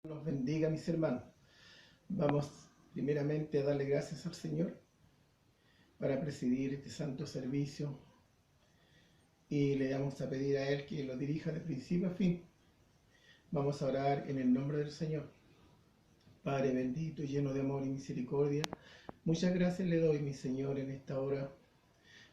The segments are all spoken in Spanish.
Nos bendiga, mis hermanos. Vamos primeramente a darle gracias al Señor para presidir este santo servicio y le vamos a pedir a Él que lo dirija de principio a fin. Vamos a orar en el nombre del Señor. Padre bendito, lleno de amor y misericordia, muchas gracias le doy, mi Señor, en esta hora,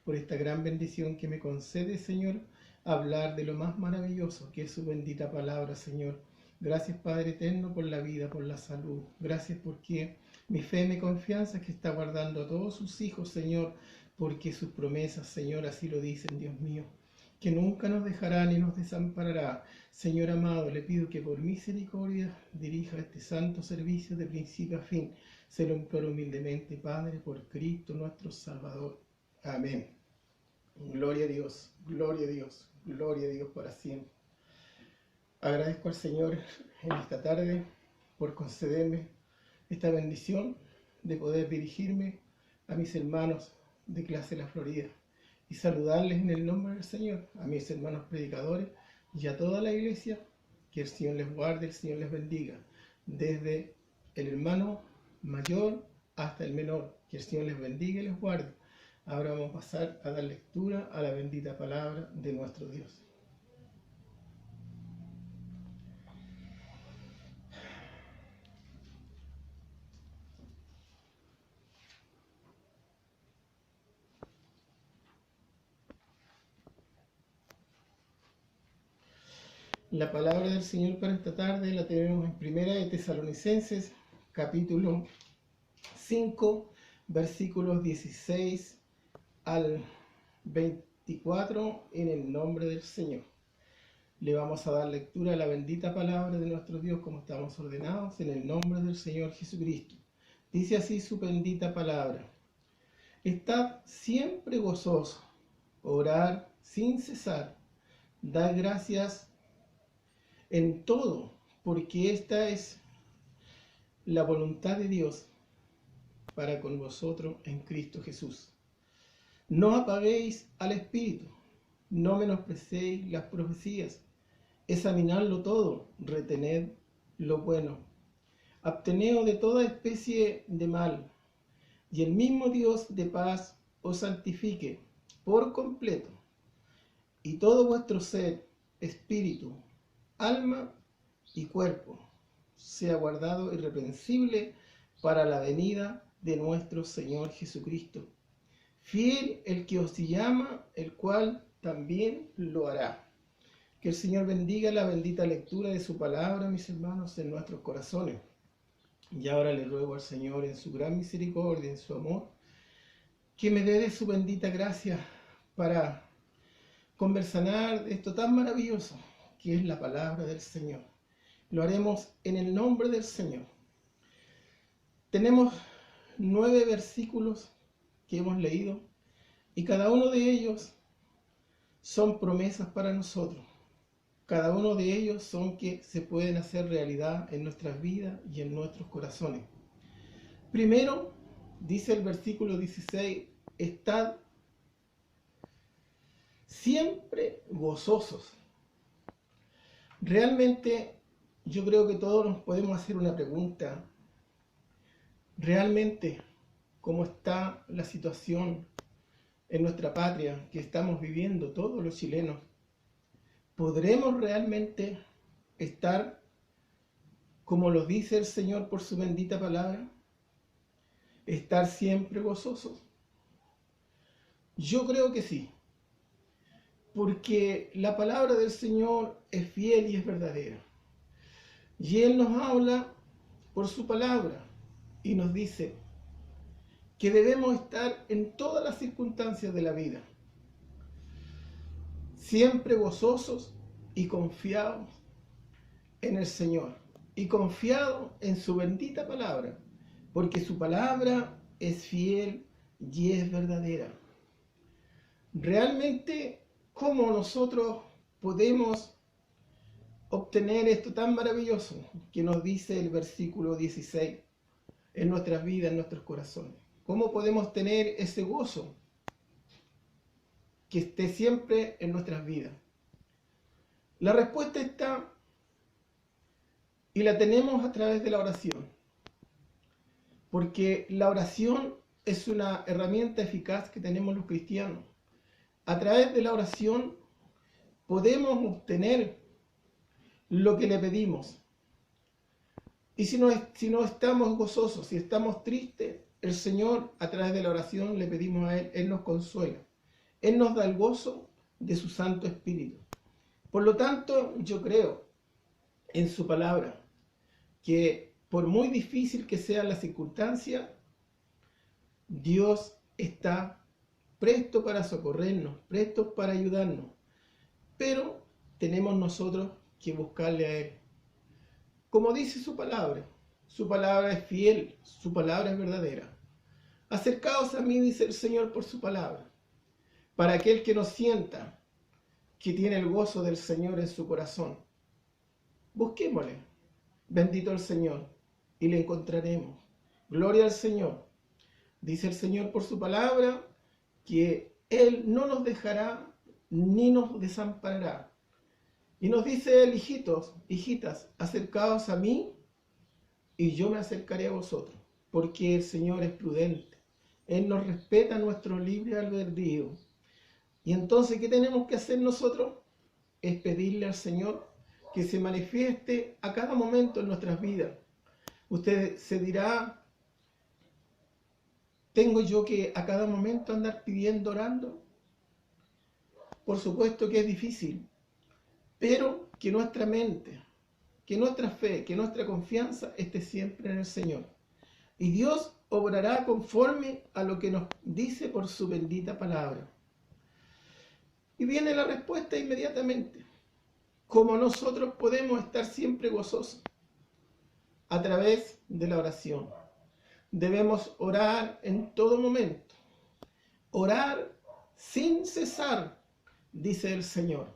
por esta gran bendición que me concede, Señor, hablar de lo más maravilloso que es su bendita palabra, Señor. Gracias, Padre eterno, por la vida, por la salud. Gracias porque mi fe, mi confianza es que está guardando a todos sus hijos, Señor, porque sus promesas, Señor, así lo dicen, Dios mío, que nunca nos dejará ni nos desamparará. Señor amado, le pido que por misericordia dirija este santo servicio de principio a fin. Se lo imploro humildemente, Padre, por Cristo nuestro Salvador. Amén. Gloria a Dios, gloria a Dios, gloria a Dios para siempre. Agradezco al Señor en esta tarde por concederme esta bendición de poder dirigirme a mis hermanos de clase La Florida y saludarles en el nombre del Señor, a mis hermanos predicadores y a toda la iglesia. Que el Señor les guarde, el Señor les bendiga, desde el hermano mayor hasta el menor. Que el Señor les bendiga y les guarde. Ahora vamos a pasar a dar lectura a la bendita palabra de nuestro Dios. La palabra del Señor para esta tarde la tenemos en Primera de Tesalonicenses, capítulo 5, versículos 16 al 24, en el nombre del Señor. Le vamos a dar lectura a la bendita palabra de nuestro Dios como estamos ordenados, en el nombre del Señor Jesucristo. Dice así su bendita palabra: Estad siempre gozosos, orar sin cesar, dar gracias en todo, porque esta es la voluntad de Dios para con vosotros en Cristo Jesús. No apaguéis al Espíritu, no menospreciéis las profecías, examinadlo todo, retened lo bueno, absteneos de toda especie de mal, y el mismo Dios de paz os santifique por completo, y todo vuestro ser, espíritu, alma y cuerpo sea guardado irreprensible para la venida de nuestro Señor Jesucristo. Fiel el que os llama, el cual también lo hará. Que el Señor bendiga la bendita lectura de su palabra, mis hermanos, en nuestros corazones. Y ahora le ruego al Señor, en su gran misericordia, en su amor, que me dé de su bendita gracia para conversar de esto tan maravilloso que es la palabra del Señor. Lo haremos en el nombre del Señor. Tenemos 9 versículos que hemos leído y cada uno de ellos son promesas para nosotros. Cada uno de ellos son que se pueden hacer realidad en nuestras vidas y en nuestros corazones. Primero, dice el versículo 16, estad siempre gozosos. Realmente yo creo que todos nos podemos hacer una pregunta. ¿Realmente cómo está la situación en nuestra patria que estamos viviendo todos los chilenos? ¿Podremos realmente estar como lo dice el Señor por su bendita palabra? ¿Estar siempre gozosos? Yo creo que sí, porque la palabra del Señor es fiel y es verdadera. Y Él nos habla por su palabra y nos dice que debemos estar en todas las circunstancias de la vida, siempre gozosos y confiados en el Señor y confiados en su bendita palabra, porque su palabra es fiel y es verdadera. Realmente, ¿cómo nosotros podemos obtener esto tan maravilloso que nos dice el versículo 16 en nuestras vidas, en nuestros corazones? ¿Cómo podemos tener ese gozo que esté siempre en nuestras vidas? La respuesta está Y la tenemos a través de la oración. Porque la oración es una herramienta eficaz que tenemos los cristianos. A través de la oración podemos obtener lo que le pedimos. Y si no estamos gozosos, si estamos tristes, el Señor, a través de la oración, le pedimos a Él, Él nos consuela. Él nos da el gozo de su Santo Espíritu. Por lo tanto, yo creo en su palabra, que por muy difícil que sea la circunstancia, Dios está presto para socorrernos, presto para ayudarnos. Pero tenemos nosotros que buscarle a Él. Como dice su palabra es fiel, su palabra es verdadera. Acercaos a mí, dice el Señor, por su palabra. Para aquel que no sienta que tiene el gozo del Señor en su corazón, busquémosle. Bendito el Señor, y le encontraremos. Gloria al Señor. Dice el Señor por su palabra que Él no nos dejará ni nos desamparará. Y nos dice Él, hijitos, hijitas, acercaos a mí y yo me acercaré a vosotros. Porque el Señor es prudente. Él nos respeta nuestro libre albedrío. Y entonces, ¿qué tenemos que hacer nosotros? Es pedirle al Señor que se manifieste a cada momento en nuestras vidas. Usted se dirá, ¿tengo yo que a cada momento andar pidiendo, orando? Por supuesto que es difícil, pero que nuestra mente, que nuestra fe, que nuestra confianza esté siempre en el Señor. Y Dios obrará conforme a lo que nos dice por su bendita palabra. Y viene la respuesta inmediatamente. Como nosotros podemos estar siempre gozosos a través de la oración. Debemos orar en todo momento. Orar sin cesar, dice el Señor.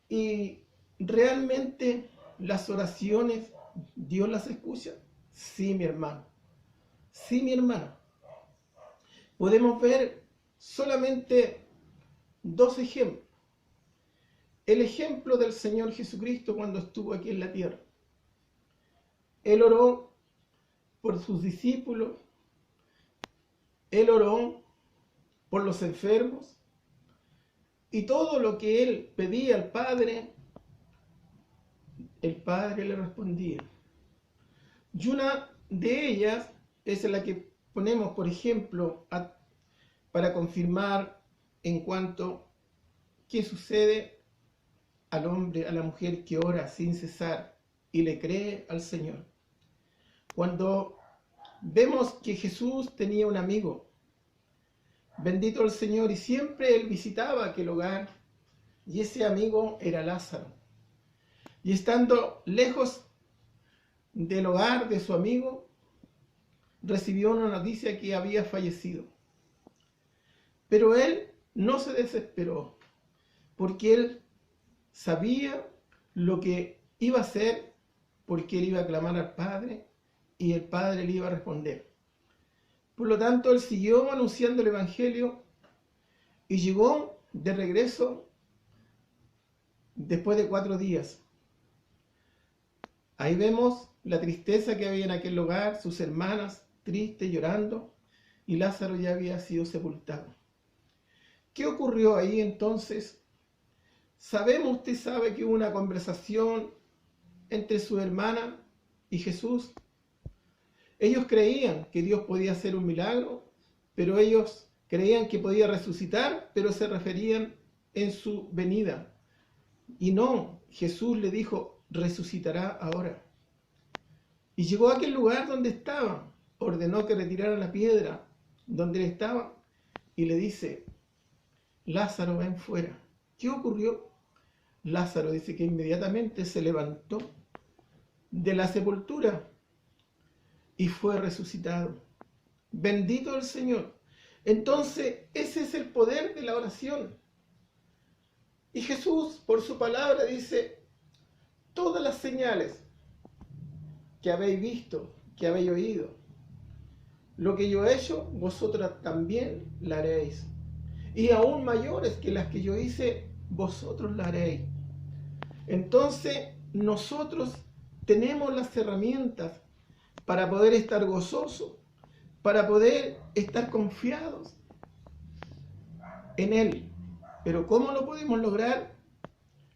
Y realmente las oraciones, ¿Dios las escucha? Sí, mi hermano. Sí, mi hermana. Podemos ver solamente dos ejemplos. El ejemplo del Señor Jesucristo cuando estuvo aquí en la tierra. Él oró por sus discípulos. Él oró por los enfermos. Y todo lo que Él pedía al Padre, el Padre le respondía. Y una de ellas es la que ponemos, por ejemplo, para confirmar en cuanto qué sucede al hombre, a la mujer que ora sin cesar y le cree al Señor. Cuando vemos que Jesús tenía un amigo, bendito el Señor, y siempre él visitaba aquel hogar, y ese amigo era Lázaro. Y estando lejos del hogar de su amigo, recibió una noticia que había fallecido. Pero él no se desesperó, porque él sabía lo que iba a hacer, porque él iba a clamar al Padre y el Padre le iba a responder. Por lo tanto, él siguió anunciando el Evangelio y llegó de regreso después de 4 días. Ahí vemos la tristeza que había en aquel hogar, sus hermanas tristes, llorando, y Lázaro ya había sido sepultado. ¿Qué ocurrió ahí entonces? Usted sabe que hubo una conversación entre su hermana y Jesús. Ellos creían que Dios podía hacer un milagro, pero ellos creían que podía resucitar, pero se referían en su venida. Y no, Jesús le dijo, resucitará ahora. Y llegó a aquel lugar donde estaba, ordenó que retiraran la piedra donde él estaba y le dice, Lázaro, ven fuera. ¿Qué ocurrió? Lázaro dice que inmediatamente se levantó de la sepultura y fue resucitado. Bendito el Señor. Entonces, ese es el poder de la oración. Y Jesús, por su palabra, dice, todas las señales que habéis visto, que habéis oído, lo que yo he hecho, vosotras también la haréis. Y aún mayores que las que yo hice, vosotros la haréis. Entonces, nosotros tenemos las herramientas para poder estar gozosos, para poder estar confiados en Él. Pero ¿cómo lo podemos lograr?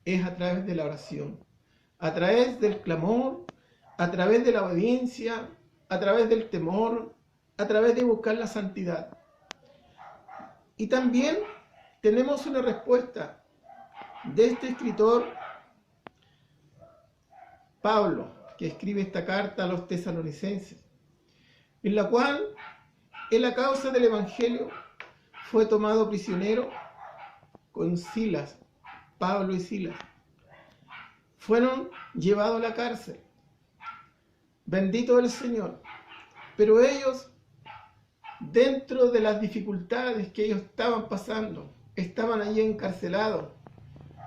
Es a través de la oración, a través del clamor, a través de la obediencia, a través del temor, a través de buscar la santidad. Y también tenemos una respuesta de este escritor, Pablo, que escribe esta carta a los tesalonicenses, en la cual, en la causa del Evangelio, fue tomado prisionero con Silas, Pablo y Silas. Fueron llevados a la cárcel. Bendito el Señor. Pero ellos, dentro de las dificultades que ellos estaban pasando, estaban allí encarcelados,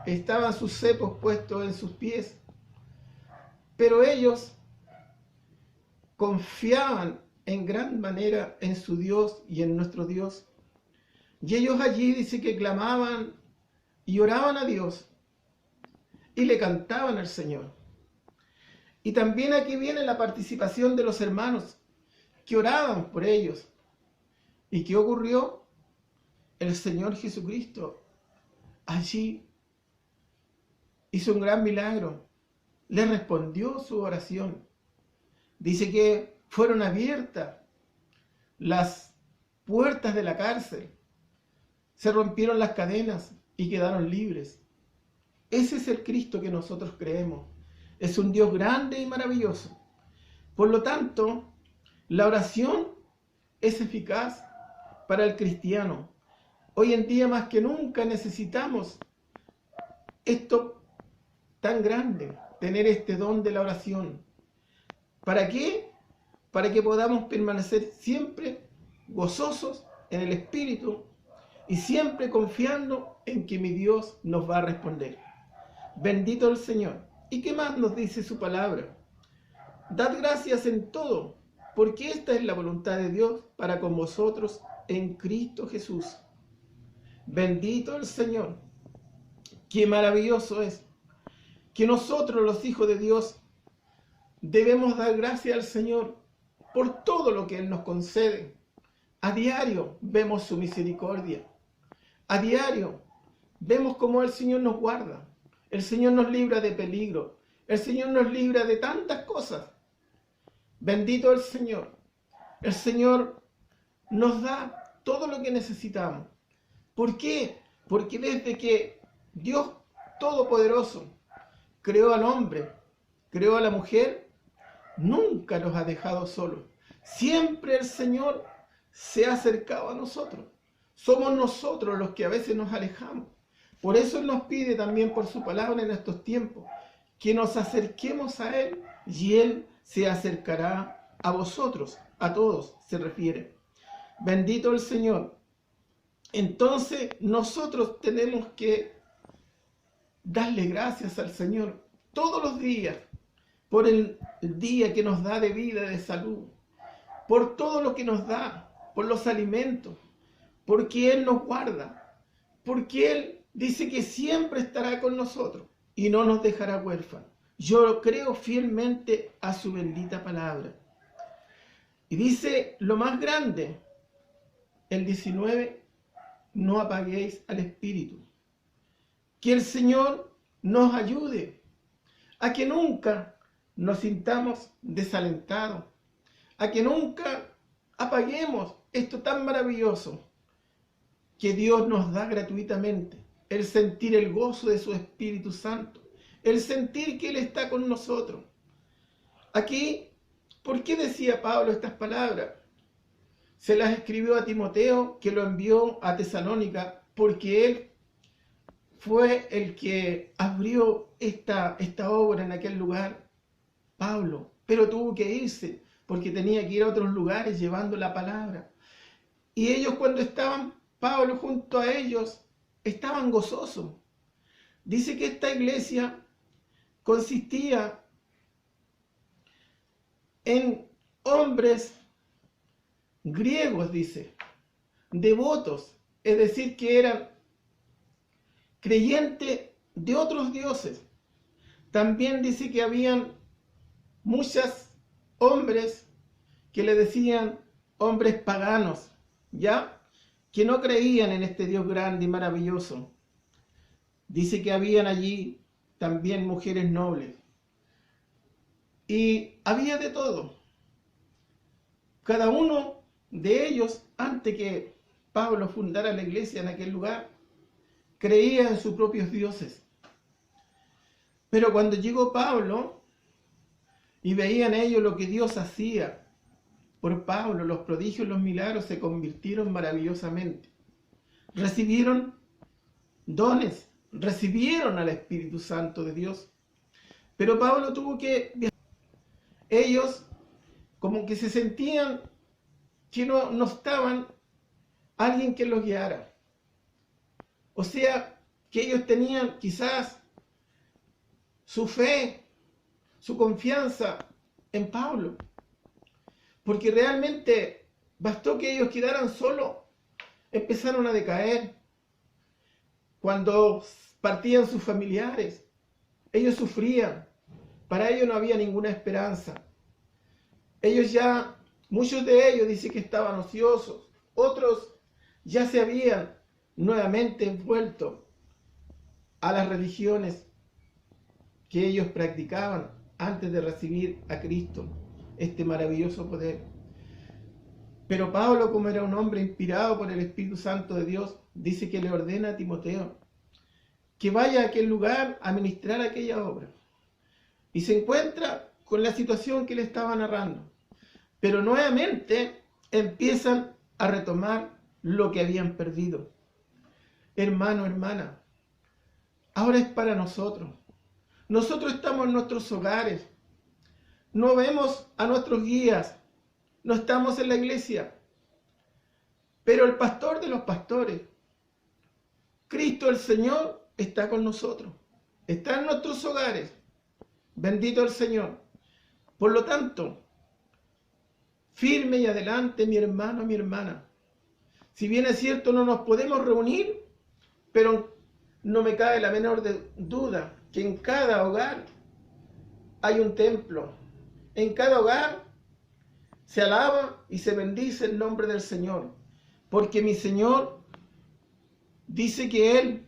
estaban sus cepos puestos en sus pies, pero ellos confiaban en gran manera en su Dios y en nuestro Dios. Y ellos allí dice que clamaban y oraban a Dios y le cantaban al Señor. Y también aquí viene la participación de los hermanos que oraban por ellos. ¿Y qué ocurrió? El Señor Jesucristo allí hizo un gran milagro. Le respondió su oración. Dice que fueron abiertas las puertas de la cárcel. Se rompieron las cadenas y quedaron libres. Ese es el Cristo que nosotros creemos. Es un Dios grande y maravilloso. Por lo tanto, la oración es eficaz para el cristiano. Hoy en día más que nunca necesitamos esto tan grande, tener este don de la oración. ¿Para qué? Para que podamos permanecer siempre gozosos en el Espíritu y siempre confiando en que mi Dios nos va a responder. Bendito el Señor. ¿Y qué más nos dice su palabra? Dad gracias en todo, porque esta es la voluntad de Dios para con vosotros en Cristo Jesús. Bendito el Señor. Qué maravilloso es que nosotros, los hijos de Dios, debemos dar gracias al Señor por todo lo que Él nos concede. A diario vemos su misericordia. A diario vemos cómo el Señor nos guarda. El Señor nos libra de peligro. El Señor nos libra de tantas cosas. Bendito el Señor. El Señor nos da todo lo que necesitamos. ¿Por qué? Porque desde que Dios Todopoderoso creó al hombre, creó a la mujer, nunca nos ha dejado solos. Siempre el Señor se ha acercado a nosotros. Somos nosotros los que a veces nos alejamos. Por eso Él nos pide también por su palabra en estos tiempos que nos acerquemos a Él y Él se acercará a vosotros, a todos se refiere. Bendito el Señor. Entonces nosotros tenemos que darle gracias al Señor todos los días por el día que nos da de vida, de salud, por todo lo que nos da, por los alimentos, porque Él nos guarda, porque Él dice que siempre estará con nosotros y no nos dejará huérfanos. Yo creo fielmente a su bendita palabra. Y dice lo más grande, el 19, no apaguéis al Espíritu. Que el Señor nos ayude a que nunca nos sintamos desalentados, a que nunca apaguemos esto tan maravilloso que Dios nos da gratuitamente, el sentir el gozo de su Espíritu Santo, el sentir que Él está con nosotros. Aquí, ¿por qué decía Pablo estas palabras? Se las escribió a Timoteo, que lo envió a Tesalónica, porque él fue el que abrió esta obra en aquel lugar, Pablo, pero tuvo que irse, porque tenía que ir a otros lugares llevando la palabra. Y ellos, cuando estaban, Pablo junto a ellos, estaban gozosos. Dice que esta iglesia consistía en hombres griegos, dice, devotos, es decir, que eran creyentes de otros dioses. También dice que habían muchos hombres que le decían hombres paganos, ¿ya? Que no creían en este Dios grande y maravilloso. Dice que habían allí también mujeres nobles. Y había de todo. Cada uno de ellos, antes que Pablo fundara la iglesia en aquel lugar, creía en sus propios dioses. Pero cuando llegó Pablo y veían ellos lo que Dios hacía por Pablo, los prodigios, los milagros se convirtieron maravillosamente. Recibieron dones, recibieron al Espíritu Santo de Dios. Pero Pablo tuvo que viajar. Ellos como que se sentían que no estaban alguien que los guiara. O sea, que ellos tenían quizás su fe, su confianza en Pablo. Porque realmente bastó que ellos quedaran solos, empezaron a decaer. Cuando partían sus familiares, ellos sufrían. Para ellos no había ninguna esperanza. Ellos ya, muchos de ellos dicen que estaban ociosos. Otros ya se habían nuevamente vuelto a las religiones que ellos practicaban antes de recibir a Cristo, este maravilloso poder. Pero Pablo, como era un hombre inspirado por el Espíritu Santo de Dios, dice que le ordena a Timoteo que vaya a aquel lugar a ministrar aquella obra. Y se encuentra con la situación que le estaba narrando. Pero nuevamente empiezan a retomar lo que habían perdido. Hermano, hermana, ahora es para nosotros. Nosotros estamos en nuestros hogares. No vemos a nuestros guías. No estamos en la iglesia. Pero el pastor de los pastores, Cristo el Señor, está con nosotros. Está en nuestros hogares. Bendito el Señor. Por lo tanto, firme y adelante, mi hermano, mi hermana. Si bien es cierto, no nos podemos reunir, pero no me cabe la menor duda que en cada hogar hay un templo. En cada hogar se alaba y se bendice el nombre del Señor. Porque mi Señor dice que Él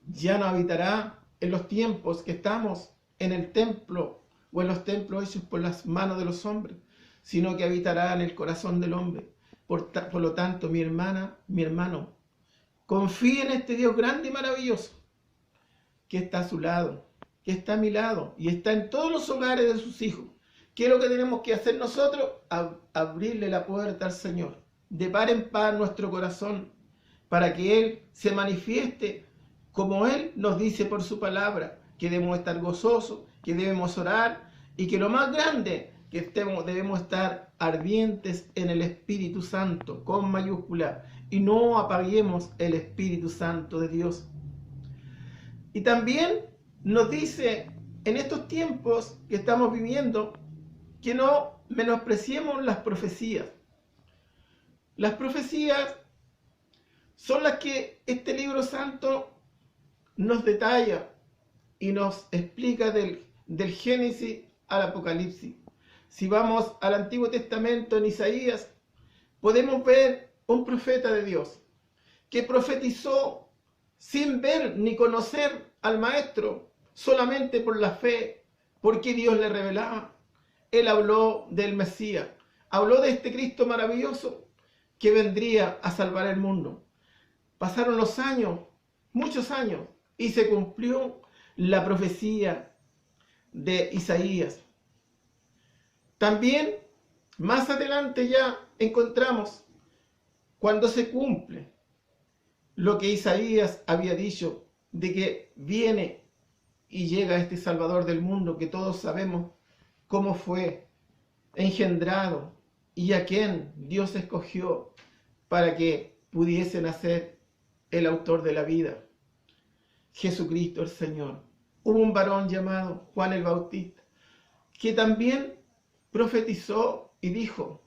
ya no habitará en los tiempos que estamos en el templo o en los templos hechos por las manos de los hombres, sino que habitará en el corazón del hombre. Por lo tanto, mi hermana, mi hermano, confíe en este Dios grande y maravilloso, que está a su lado, que está a mi lado y está en todos los hogares de sus hijos. ¿Qué es lo que tenemos que hacer nosotros? Abrirle la puerta al Señor, de par en par nuestro corazón, para que Él se manifieste como Él nos dice por su palabra, que debemos estar gozosos, que debemos orar y que lo más grande, que debemos estar ardientes en el Espíritu Santo, con mayúscula, y no apaguemos el Espíritu Santo de Dios. Y también nos dice en estos tiempos que estamos viviendo que no menospreciemos las profecías. Las profecías son las que este libro santo nos detalla y nos explica del Génesis al Apocalipsis. Si vamos al Antiguo Testamento en Isaías, podemos ver un profeta de Dios que profetizó sin ver ni conocer al Maestro, solamente por la fe, porque Dios le revelaba. Él habló del Mesías, habló de este Cristo maravilloso que vendría a salvar el mundo. Pasaron los años, muchos años, y se cumplió la profecía de Isaías. También, más adelante ya encontramos cuando se cumple lo que Isaías había dicho, de que viene y llega este Salvador del mundo, que todos sabemos cómo fue engendrado y a quién Dios escogió para que pudiese nacer el autor de la vida, Jesucristo el Señor. Hubo un varón llamado Juan el Bautista, que también profetizó y dijo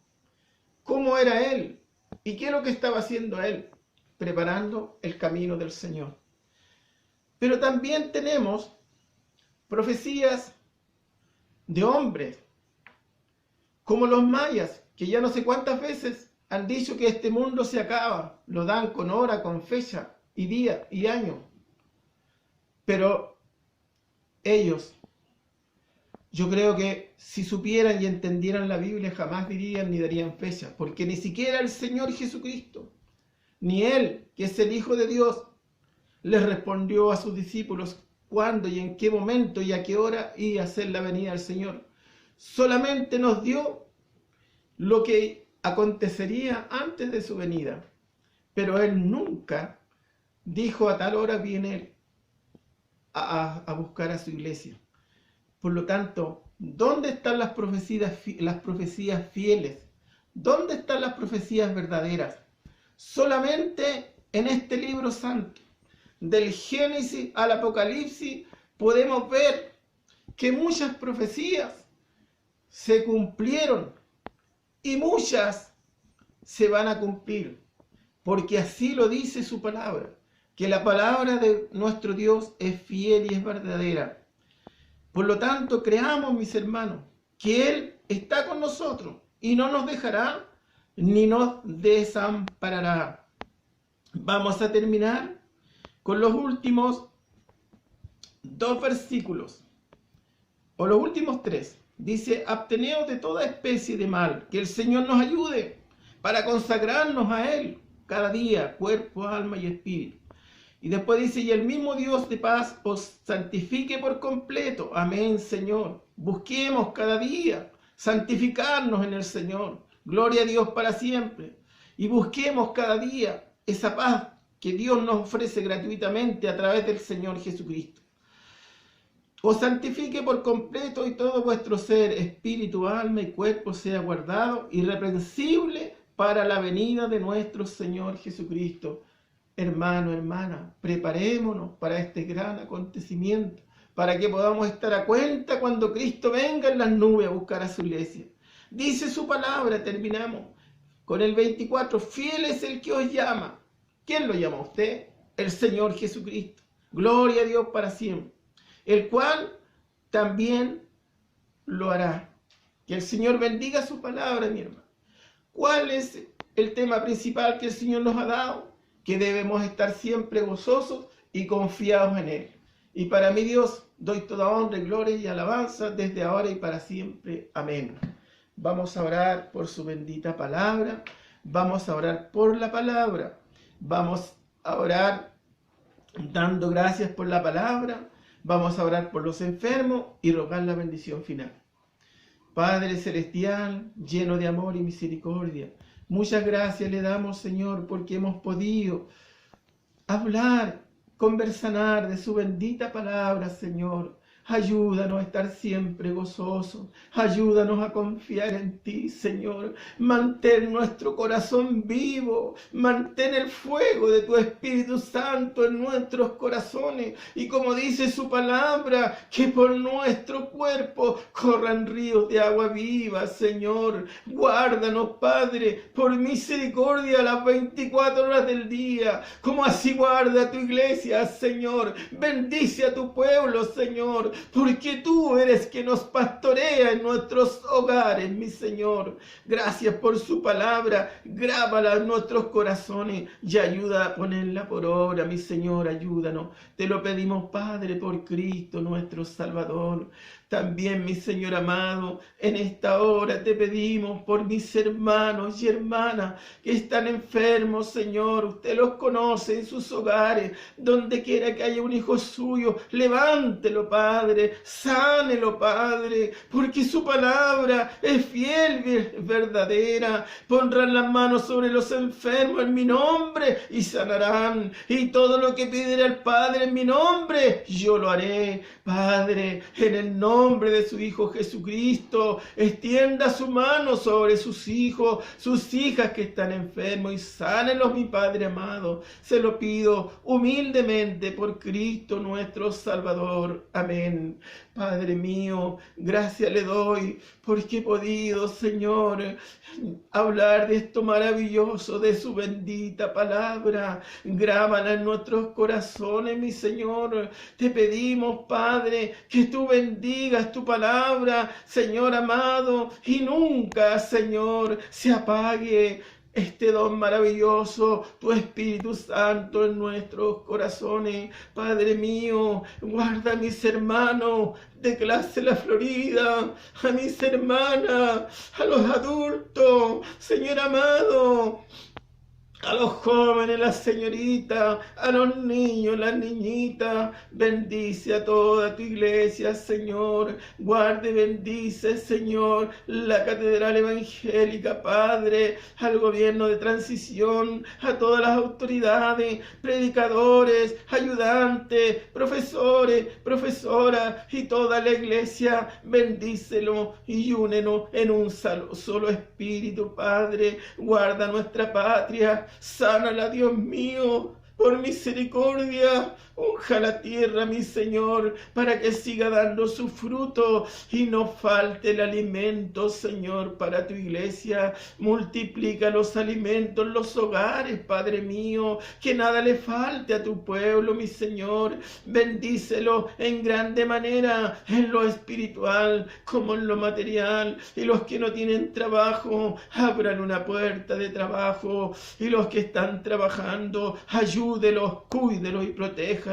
cómo era él y qué es lo que estaba haciendo él, preparando el camino del Señor. Pero también tenemos profecías de hombres, como los mayas, que ya no sé cuántas veces han dicho que este mundo se acaba, lo dan con hora, con fecha y día y año. Pero ellos, yo creo que si supieran y entendieran la Biblia, jamás dirían ni darían fecha, porque ni siquiera el Señor Jesucristo, ni Él, que es el Hijo de Dios, les respondió a sus discípulos cuándo y en qué momento y a qué hora iba a ser la venida del Señor. Solamente nos dio lo que acontecería antes de su venida, pero Él nunca dijo a tal hora viene Él a buscar a su iglesia. Por lo tanto, ¿dónde están las profecías fieles? ¿Dónde están las profecías verdaderas? Solamente en este libro santo, del Génesis al Apocalipsis, podemos ver que muchas profecías se cumplieron y muchas se van a cumplir, porque así lo dice su palabra, que la palabra de nuestro Dios es fiel y es verdadera. Por lo tanto, creamos, mis hermanos, que Él está con nosotros y no nos dejará ni nos desamparará. Vamos a terminar con los últimos 2 versículos, o los últimos 3. Dice, absteneos de toda especie de mal, que el Señor nos ayude para consagrarnos a Él cada día, cuerpo, alma y espíritu. Y después dice, y el mismo Dios de paz os santifique por completo. Amén, Señor. Busquemos cada día santificarnos en el Señor. Gloria a Dios para siempre. Y busquemos cada día esa paz que Dios nos ofrece gratuitamente a través del Señor Jesucristo. Os santifique por completo y todo vuestro ser, espíritu, alma y cuerpo sea guardado irreprensible para la venida de nuestro Señor Jesucristo. Hermano, hermana, preparémonos para este gran acontecimiento, para que podamos estar a cuenta cuando Cristo venga en las nubes a buscar a su iglesia. Dice su palabra, terminamos con el 24, fiel es el que os llama. ¿Quién lo llama a usted? El Señor Jesucristo. Gloria a Dios para siempre, el cual también lo hará. Que el Señor bendiga su palabra, mi hermano. ¿Cuál es el tema principal que el Señor nos ha dado? Que debemos estar siempre gozosos y confiados en Él. Y para mi Dios doy toda honra, gloria y alabanza desde ahora y para siempre. Amén. Vamos a orar por su bendita palabra. Vamos a orar por la palabra. Vamos a orar dando gracias por la palabra. Vamos a orar por los enfermos y rogar la bendición final. Padre celestial, lleno de amor y misericordia, muchas gracias le damos, Señor, porque hemos podido hablar, conversar de su bendita palabra, Señor. Ayúdanos a estar siempre gozosos. Ayúdanos a confiar en ti, Señor. Mantén nuestro corazón vivo. Mantén el fuego de tu Espíritu Santo en nuestros corazones. Y como dice su palabra, que por nuestro cuerpo corran ríos de agua viva, Señor. Guárdanos, Padre, por misericordia las 24 horas del día. Como así guarda a tu iglesia, Señor. Bendice a tu pueblo, Señor. Porque tú eres quien nos pastorea en nuestros hogares, mi Señor. Gracias por su palabra, grábala en nuestros corazones y ayuda a ponerla por obra, mi Señor, ayúdanos. Te lo pedimos, Padre, por Cristo nuestro Salvador. También, mi Señor amado, en esta hora te pedimos por mis hermanos y hermanas que están enfermos, Señor. Usted los conoce en sus hogares, donde quiera que haya un hijo suyo, levántelo, Padre, sánelo, Padre, porque su palabra es fiel y es verdadera. Pondrán las manos sobre los enfermos en mi nombre y sanarán. Y todo lo que pidiera el Padre en mi nombre, yo lo haré. Padre, en el nombre de su Hijo Jesucristo, extienda su mano sobre sus hijos, sus hijas que están enfermos y sánenlos, mi Padre amado. Se lo pido humildemente por Cristo nuestro Salvador. Amén. Padre mío, gracias le doy porque he podido, Señor, hablar de esto maravilloso, de su bendita palabra. Grábala en nuestros corazones, mi Señor. Te pedimos, Padre, que tú bendigas bendigas tu palabra, Señor amado, y nunca, Señor, se apague este don maravilloso, tu Espíritu Santo en nuestros corazones. Padre mío, guarda a mis hermanos de clase La Florida, a mis hermanas, a los adultos, Señor amado, a los jóvenes, las señoritas, a los niños, las niñitas. Bendice a toda tu iglesia, Señor. Guarde y bendice, Señor, la catedral evangélica, Padre, al gobierno de transición, a todas las autoridades, predicadores, ayudantes, profesores, profesoras y toda la iglesia. Bendícelo y únenos en un solo espíritu, Padre. Guarda nuestra patria. Sánala, Dios mío, por misericordia. Unja la tierra, mi Señor, para que siga dando su fruto y no falte el alimento, Señor, para tu iglesia. Multiplica los alimentos en los hogares, Padre mío, que nada le falte a tu pueblo, mi Señor. Bendícelo en grande manera, en lo espiritual como en lo material. Y los que no tienen trabajo, abran una puerta de trabajo. Y los que están trabajando, ayúdelos, cuídelos y protéjalos.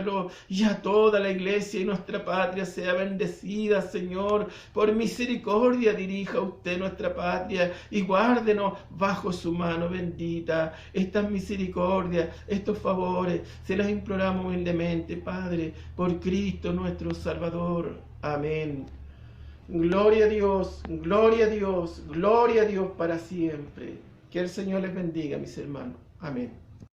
Y a toda la iglesia y nuestra patria sea bendecida, Señor. Por misericordia dirija usted nuestra patria y guárdenos bajo su mano bendita. Estas misericordias, estos favores, se las imploramos humildemente, Padre, por Cristo nuestro Salvador. Amén. Gloria a Dios, gloria a Dios, gloria a Dios para siempre. Que el Señor les bendiga, mis hermanos. Amén.